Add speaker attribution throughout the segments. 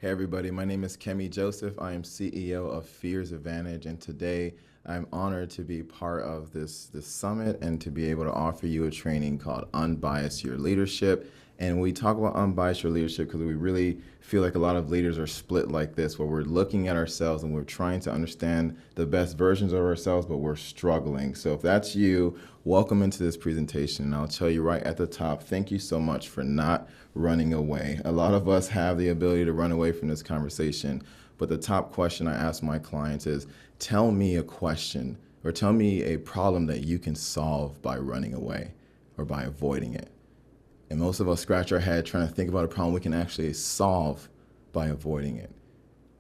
Speaker 1: everybody, my name is Kemy Joseph. I am CEO of Fears Advantage, and today I'm honored to be part of this summit and to be able to offer you a training called Unbias Your Leadership. And we talk about unbiased your leadership because we really feel like a lot of leaders are split like this, where we're looking at ourselves and we're trying to understand the best versions of ourselves, but we're struggling. So if that's you, welcome into this presentation. And I'll tell you right at the top, thank you so much for not running away. A lot of us have the ability to run away from this conversation, but the top question I ask my clients is, tell me a question or tell me a problem that you can solve by running away or by avoiding it. And most of us scratch our head trying to think about a problem we can actually solve by avoiding it.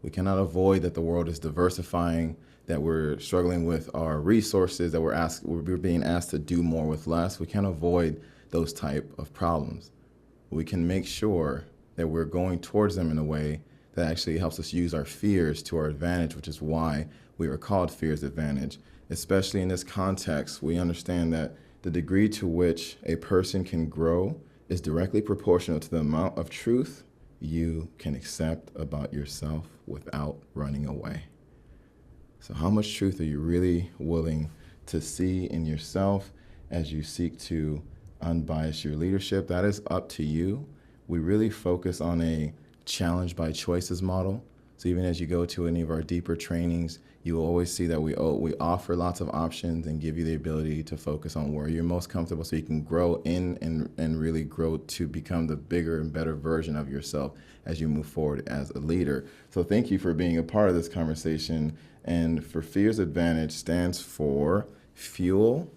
Speaker 1: We cannot avoid that the world is diversifying, that we're struggling with our resources, that we're being asked to do more with less. We can't avoid those type of problems. We can make sure that we're going towards them in a way that actually helps us use our fears to our advantage, which is why we are called Fears Advantage. Especially in this context, we understand that the degree to which a person can grow is directly proportional to the amount of truth you can accept about yourself without running away. So how much truth are you really willing to see in yourself as you seek to unbias your leadership? That is up to you. We really focus on a challenge by choices model. So even as you go to any of our deeper trainings, you will always see that we offer lots of options and give you the ability to focus on where you're most comfortable so you can grow in and really grow to become the bigger and better version of yourself as you move forward as a leader. So thank you for being a part of this conversation. And for Fears Advantage stands for fuel,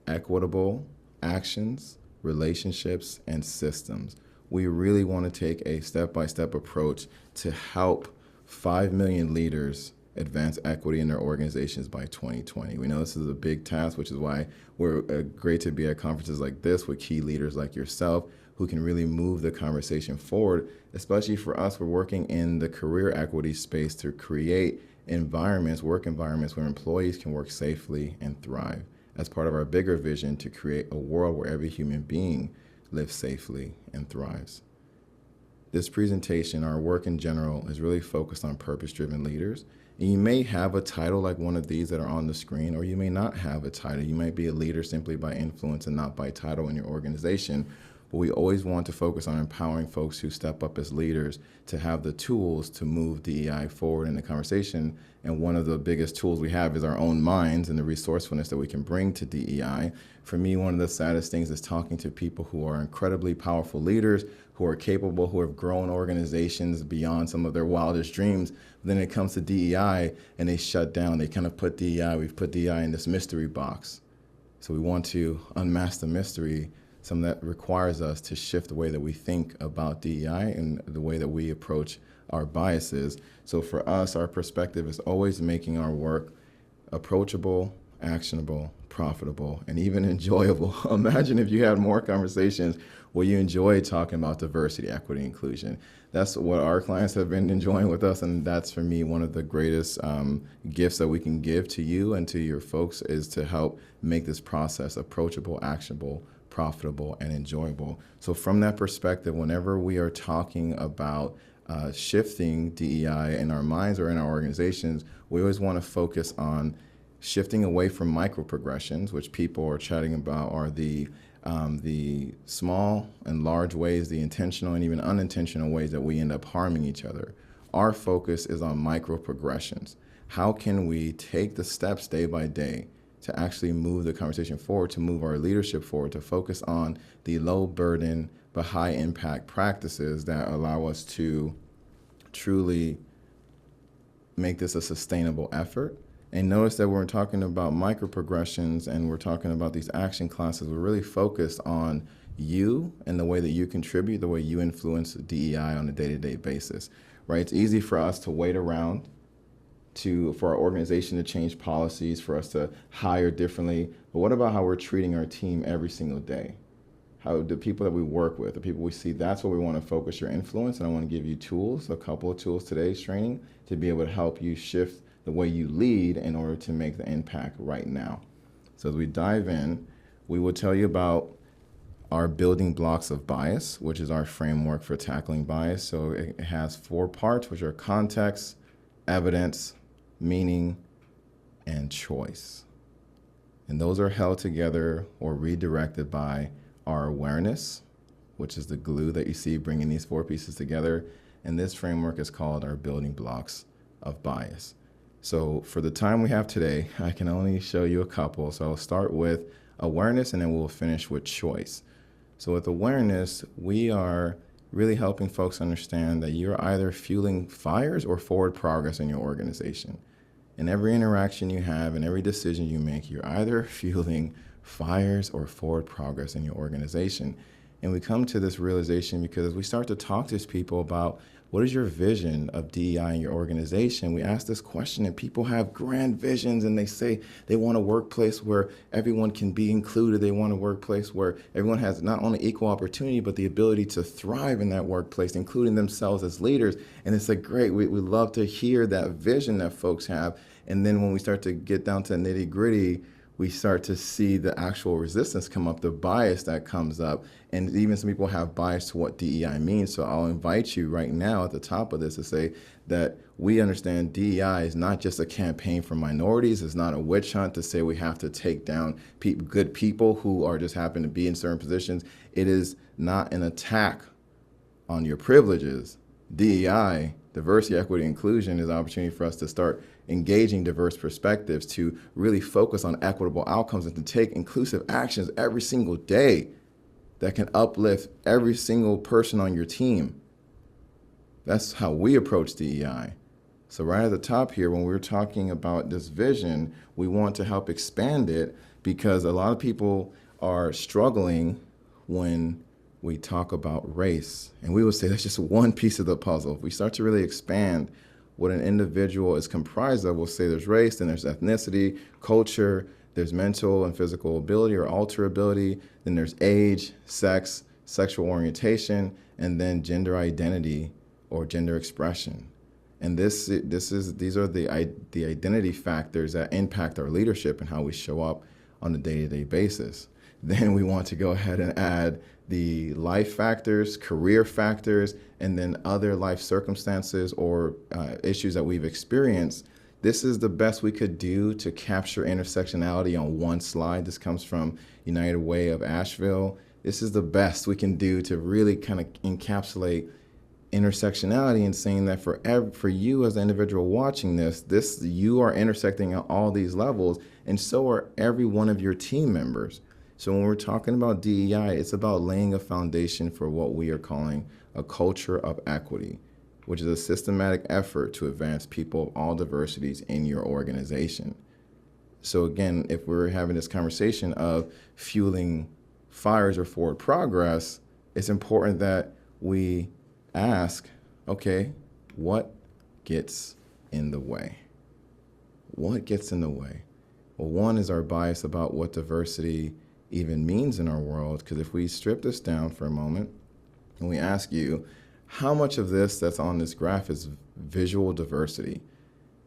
Speaker 1: equitable actions, relationships, and systems. We really want to take a step-by-step approach to help 5 million leaders advance equity in their organizations by 2020. We know this is a big task, which is why we're great to be at conferences like this with key leaders like yourself who can really move the conversation forward. Especially for us, we're working in the career equity space to create work environments where employees can work safely and thrive as part of our bigger vision to create a world where every human being lives safely and thrives. This presentation, our work in general, is really focused on purpose-driven leaders. And you may have a title like one of these that are on the screen, or you may not have a title. You might be a leader simply by influence and not by title in your organization. But we always want to focus on empowering folks who step up as leaders to have the tools to move DEI forward in the conversation. And one of the biggest tools we have is our own minds and the resourcefulness that we can bring to DEI. For me, one of the saddest things is talking to people who are incredibly powerful leaders, who are capable, who have grown organizations beyond some of their wildest dreams. But then it comes to DEI and they shut down. They kind of put we've put DEI in this mystery box. So we want to unmask the mystery, something that requires us to shift the way that we think about DEI and the way that we approach our biases. So for us, our perspective is always making our work approachable, actionable, profitable, and even enjoyable. Imagine if you had more conversations where you enjoy talking about diversity, equity, inclusion. That's what our clients have been enjoying with us, and that's, for me, one of the greatest gifts that we can give to you and to your folks is to help make this process approachable, actionable, profitable, and enjoyable. So from that perspective, whenever we are talking about shifting DEI in our minds or in our organizations, we always want to focus on shifting away from micro-progressions, which people are chatting about are the small and large ways, the intentional and even unintentional ways that we end up harming each other. Our focus is on micro-progressions. How can we take the steps day by day to actually move the conversation forward, to move our leadership forward, to focus on the low burden but high impact practices that allow us to truly make this a sustainable effort. And notice that we're talking about micro progressions and we're talking about these action classes. We're really focused on you and the way that you contribute, the way you influence DEI on a day-to-day basis, right? It's easy for us to wait around for our organization to change policies, for us to hire differently. But what about how we're treating our team every single day? How the people that we work with, the people we see, that's where we want to focus your influence. And I want to give you tools, a couple of tools today's training to be able to help you shift the way you lead in order to make the impact right now. So as we dive in, we will tell you about our building blocks of bias, which is our framework for tackling bias. So it has 4 parts, which are context, evidence, meaning, and choice. And those are held together or redirected by our awareness, which is the glue that you see bringing these 4 pieces together. And this framework is called our building blocks of bias. So for the time we have today, I can only show you a couple. So I'll start with awareness and then we'll finish with choice. So with awareness, we are really helping folks understand that you're either fueling fires or forward progress in your organization. In every interaction you have and every decision you make, you're either fueling fires or forward progress in your organization. And we come to this realization because as we start to talk to people about what is your vision of DEI in your organization, we ask this question and people have grand visions and they say they want a workplace where everyone can be included. They want a workplace where everyone has not only equal opportunity, but the ability to thrive in that workplace, including themselves as leaders. And it's like, great, we love to hear that vision that folks have. And then when we start to get down to nitty gritty, we start to see the actual resistance come up, the bias that comes up. And even some people have bias to what DEI means. So I'll invite you right now at the top of this to say that we understand DEI is not just a campaign for minorities. It's not a witch hunt to say we have to take down good people who are just happen to be in certain positions. It is not an attack on your privileges. DEI, diversity, equity, inclusion, is an opportunity for us to start engaging diverse perspectives, to really focus on equitable outcomes and to take inclusive actions every single day that can uplift every single person on your team. That's how we approach DEI. So right at the top here, when we're talking about this vision, we want to help expand it because a lot of people are struggling when we talk about race. And we will say that's just one piece of the puzzle. If we start to really expand what an individual is comprised of, we'll say there's race, then there's ethnicity, culture, there's mental and physical ability or alterability, then there's age, sex, sexual orientation, and then gender identity or gender expression. And these are the identity factors that impact our leadership and how we show up on a day-to-day basis. Then we want to go ahead and add the life factors, career factors, and then other life circumstances or issues that we've experienced. This is the best we could do to capture intersectionality on one slide. This comes from United Way of Asheville. This is the best we can do to really kind of encapsulate intersectionality and saying that for you as an individual watching this, you are intersecting at all these levels, and so are every one of your team members. So when we're talking about DEI, it's about laying a foundation for what we are calling a culture of equity, which is a systematic effort to advance people of all diversities in your organization. So again, if we're having this conversation of fueling fires or forward progress, it's important that we ask, okay, what gets in the way? What gets in the way? Well, one is our bias about what diversity even means in our world, because if we strip this down for a moment and we ask you, how much of this that's on this graph is visual diversity?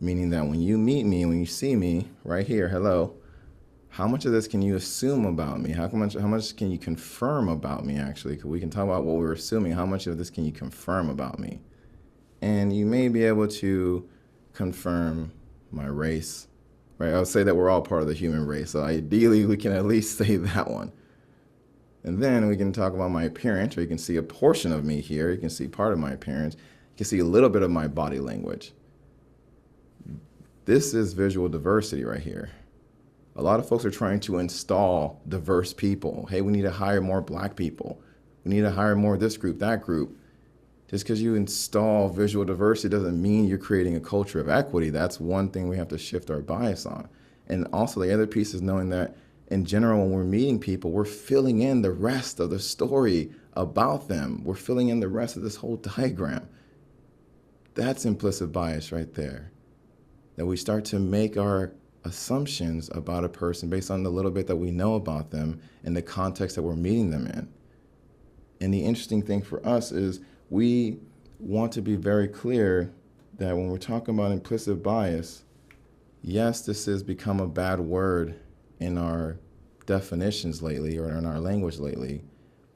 Speaker 1: Meaning that when you meet me, when you see me right here, hello, how much of this can you assume about me? How much can you confirm about me, actually? Because we can talk about what we're assuming. How much of this can you confirm about me? And you may be able to confirm my race, right? I would say that we're all part of the human race. So ideally, we can at least say that one. And then we can talk about my appearance, or you can see a portion of me here. You can see part of my appearance. You can see a little bit of my body language. This is visual diversity right here. A lot of folks are trying to install diverse people. Hey, we need to hire more Black people. We need to hire more this group, that group. Just because you install visual diversity doesn't mean you're creating a culture of equity. That's one thing we have to shift our bias on. And also the other piece is knowing that in general, when we're meeting people, we're filling in the rest of the story about them. We're filling in the rest of this whole diagram. That's implicit bias right there. That we start to make our assumptions about a person based on the little bit that we know about them and the context that we're meeting them in. And the interesting thing for us is we want to be very clear that when we're talking about implicit bias, yes, this has become a bad word in our definitions lately or in our language lately,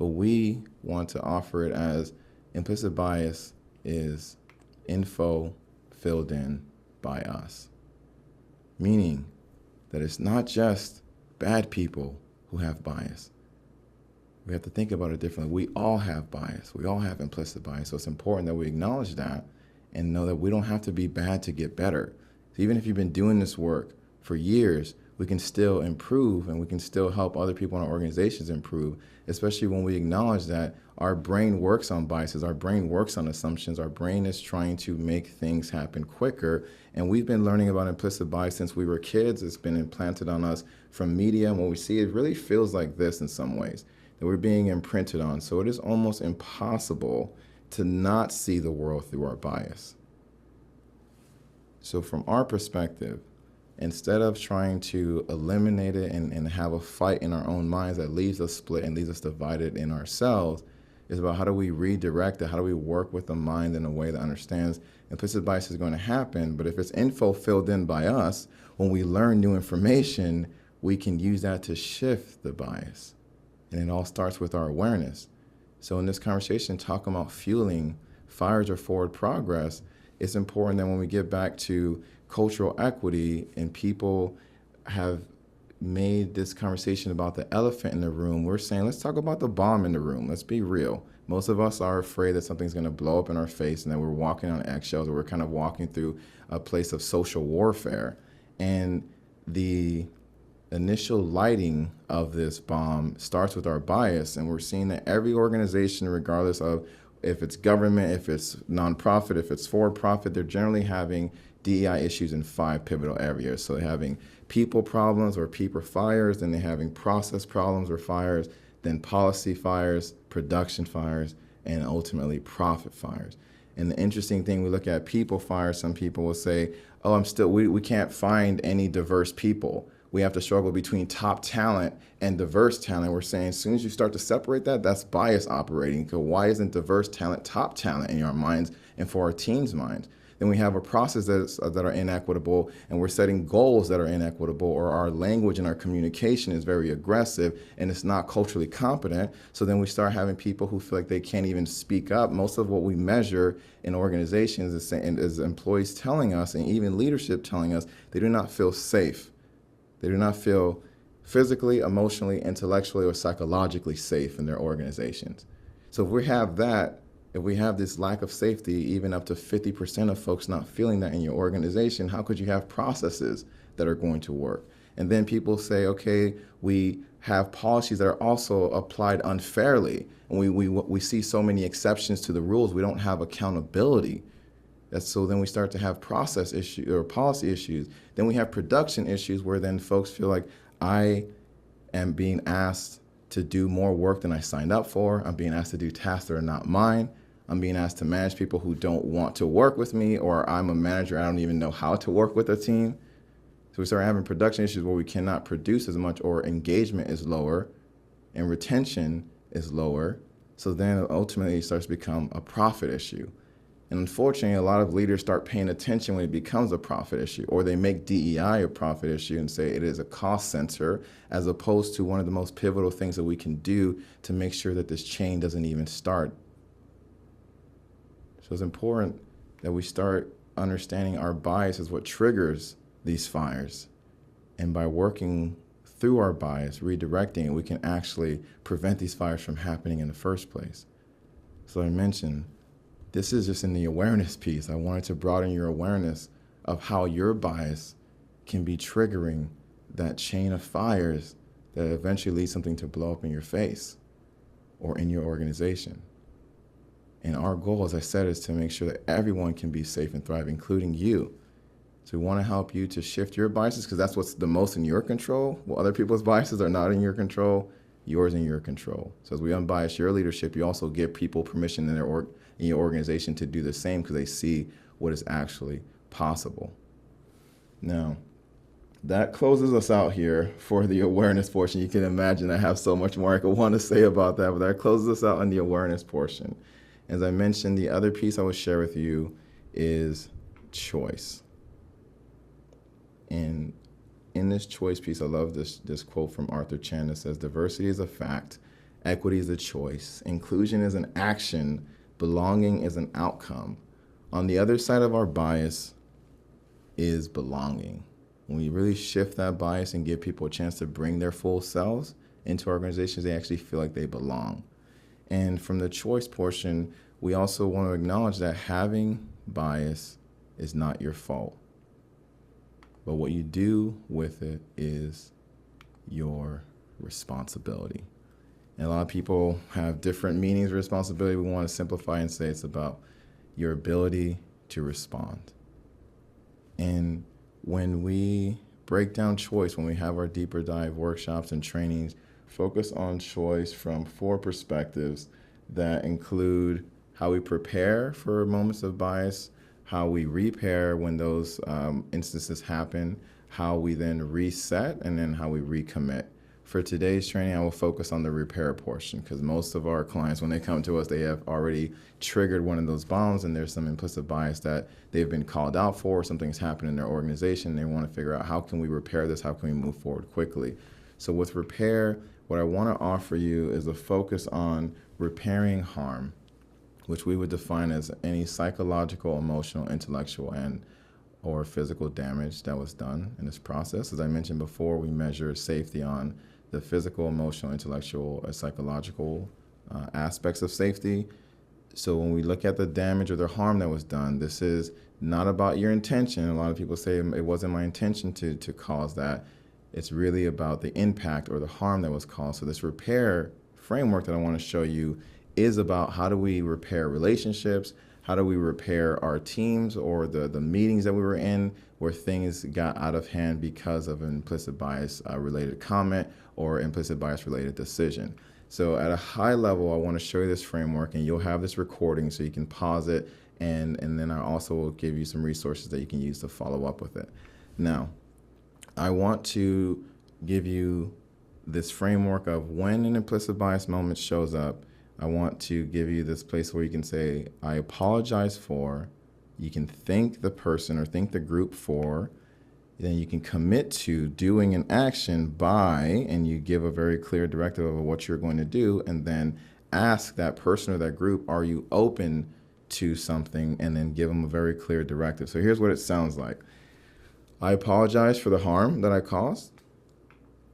Speaker 1: but we want to offer it as implicit bias is info filled in by us. Meaning that it's not just bad people who have bias. We have to think about it differently. We all have bias. We all have implicit bias. So it's important that we acknowledge that and know that we don't have to be bad to get better. So even if you've been doing this work for years, we can still improve and we can still help other people in our organizations improve, especially when we acknowledge that our brain works on biases, our brain works on assumptions, our brain is trying to make things happen quicker. And we've been learning about implicit bias since we were kids. It's been implanted on us from media. And when we see it, it really feels like this in some ways, that we're being imprinted on. So it is almost impossible to not see the world through our bias. So from our perspective, instead of trying to eliminate it and have a fight in our own minds that leaves us split and leaves us divided in ourselves, is about how do we redirect it, how do we work with the mind in a way that understands implicit bias is going to happen, but if it's info filled in by us, when we learn new information, we can use that to shift the bias. And it all starts with our awareness. So in this conversation, talking about fueling fires or forward progress, it's important that when we get back to cultural equity and people have made this conversation about the elephant in the room, we're saying, let's talk about the bomb in the room. Let's be real. Most of us are afraid that something's going to blow up in our face and that we're walking on eggshells, or we're kind of walking through a place of social warfare. And the initial lighting of this bomb starts with our bias, and we're seeing that every organization, regardless of if it's government, if it's nonprofit, if it's for-profit, they're generally having DEI issues in 5 pivotal areas. So they're having people problems or people fires, then they're having process problems or fires, then policy fires, production fires, and ultimately profit fires. And the interesting thing, we look at people fires, some people will say, oh, we can't find any diverse people. We have to struggle between top talent and diverse talent. We're saying as soon as you start to separate that, that's bias operating. Because why isn't diverse talent top talent in your minds and for our teams' minds? Then we have a process that are inequitable, and we're setting goals that are inequitable, or our language and our communication is very aggressive and it's not culturally competent. So then we start having people who feel like they can't even speak up. Most of what we measure in organizations is employees telling us, and even leadership telling us, they do not feel safe. They do not feel physically, emotionally, intellectually, or psychologically safe in their organizations. So if we have that, if we have this lack of safety, even up to 50% of folks not feeling that in your organization, how could you have processes that are going to work? And then people say, okay, we have policies that are also applied unfairly, and we see so many exceptions to the rules, we don't have accountability. So then we start to have process issues or policy issues. Then we have production issues where then folks feel like I am being asked to do more work than I signed up for. I'm being asked to do tasks that are not mine. I'm being asked to manage people who don't want to work with me, or I'm a manager, I don't even know how to work with a team. So we start having production issues where we cannot produce as much, or engagement is lower and retention is lower. So then ultimately it starts to become a profit issue. And unfortunately, a lot of leaders start paying attention when it becomes a profit issue, or they make DEI a profit issue and say it is a cost center, as opposed to one of the most pivotal things that we can do to make sure that this chain doesn't even start. So it's important that we start understanding our bias is what triggers these fires. And by working through our bias, redirecting it, we can actually prevent these fires from happening in the first place. So I mentioned, this is just in the awareness piece. I wanted to broaden your awareness of how your bias can be triggering that chain of fires that eventually leads something to blow up in your face or in your organization. And our goal, as I said, is to make sure that everyone can be safe and thrive, including you. So we want to help you to shift your biases, because that's what's the most in your control. While other people's biases are not in your control, yours in your control. So as we unbias your leadership, you also give people permission in your organization to do the same, because they see what is actually possible. Now, that closes us out here for the awareness portion. You can imagine I have so much more I could want to say about that, but that closes us out on the awareness portion. As I mentioned, the other piece I will share with you is choice. And in this choice piece, I love this quote from Arthur Chan that says, diversity is a fact Equity is a choice. Inclusion is an action. Belonging is an outcome. On the other side of our bias is belonging. When we really shift that bias and give people a chance to bring their full selves into organizations, they actually feel like they belong. And from the choice portion, we also want to acknowledge that having bias is not your fault. But what you do with it is your responsibility. And a lot of people have different meanings of responsibility. We want to simplify and say it's about your ability to respond. And when we break down choice, when we have our deeper dive workshops and trainings, focus on choice from 4 perspectives that include how we prepare for moments of bias, how we repair when those instances happen, how we then reset, and then how we recommit. For today's training, I will focus on the repair portion because most of our clients, when they come to us, they have already triggered one of those bombs and there's some implicit bias that they've been called out for, something's happened in their organization. They want to figure out how can we repair this, how can we move forward quickly. So with repair, what I want to offer you is a focus on repairing harm, which we would define as any psychological, emotional, intellectual, and or physical damage that was done in this process. As I mentioned before, we measure safety on the physical, emotional, intellectual, and psychological aspects of safety. So when we look at the damage or the harm that was done, this is not about your intention. A lot of people say it wasn't my intention to cause that. It's really about the impact or the harm that was caused. So this repair framework that I want to show you is about how do we repair relationships, how do we repair our teams or the meetings that we were in where things got out of hand because of an implicit bias related comment or implicit bias related decision. So at a high level, I want to show you this framework and you'll have this recording so you can pause it and then I also will give you some resources that you can use to follow up with it. Now, I want to give you this framework of when an implicit bias moment shows up. I want to give you this place where you can say, I apologize for, you can thank the person or thank the group for, then you can commit to doing an action by, and you give a very clear directive of what you're going to do, and then ask that person or that group, are you open to something, and then give them a very clear directive. So here's what it sounds like. I apologize for the harm that I caused.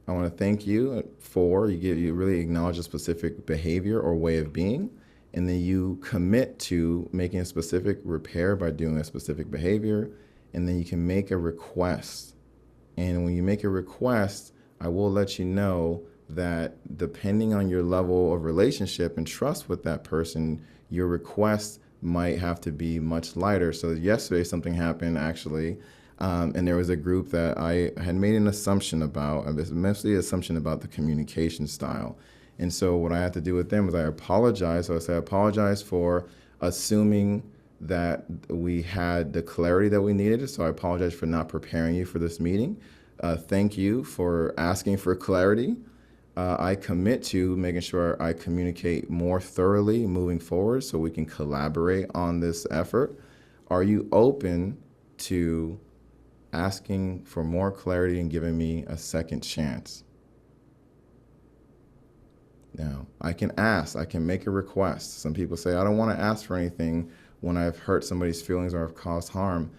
Speaker 1: I want to thank you for, you really acknowledge a specific behavior or way of being, and then you commit to making a specific repair by doing a specific behavior, and then you can make a request. And when you make a request, I will let you know that depending on your level of relationship and trust with that person, your request might have to be much lighter. So yesterday something happened actually, and there was a group that I had made an assumption about, mostly an assumption about the communication style. And so what I had to do with them was I apologized. So I said, I apologize for assuming that we had the clarity that we needed. So I apologize for not preparing you for this meeting. Thank you for asking for clarity. I commit to making sure I communicate more thoroughly moving forward so we can collaborate on this effort. Are you open to asking for more clarity and giving me a second chance? Now, I can ask, I can make a request. Some people say, I don't want to ask for anything when I've hurt somebody's feelings or I've caused harm.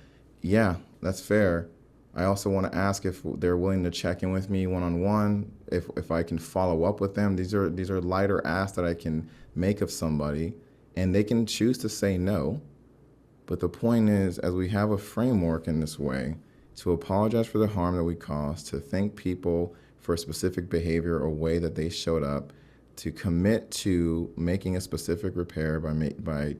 Speaker 1: Yeah, that's fair. I also want to ask if they're willing to check in with me one-on-one, if I can follow up with them. These are lighter asks that I can make of somebody, and they can choose to say no. But the point is, as we have a framework in this way, to apologize for the harm that we caused, to thank people for a specific behavior or way that they showed up, to commit to making a specific repair by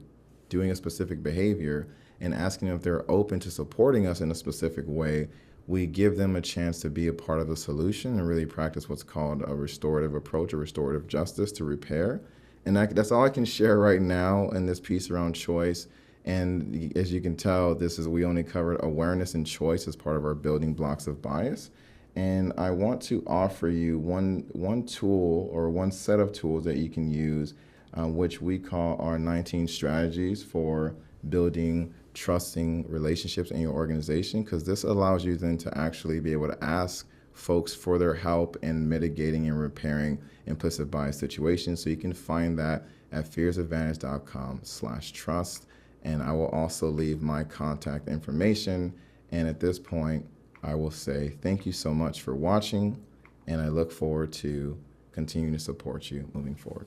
Speaker 1: doing a specific behavior and asking if they're open to supporting us in a specific way, we give them a chance to be a part of the solution and really practice what's called a restorative approach or restorative justice to repair. And that's all I can share right now in this piece around choice. And as you can tell, we only covered awareness and choice as part of our building blocks of bias. And I want to offer you one tool or one set of tools that you can use, which we call our 19 strategies for building trusting relationships in your organization, because this allows you then to actually be able to ask folks for their help in mitigating and repairing implicit bias situations. So you can find that at fearsadvantage.com/trust. And I will also leave my contact information. And at this point, I will say thank you so much for watching, and I look forward to continuing to support you moving forward.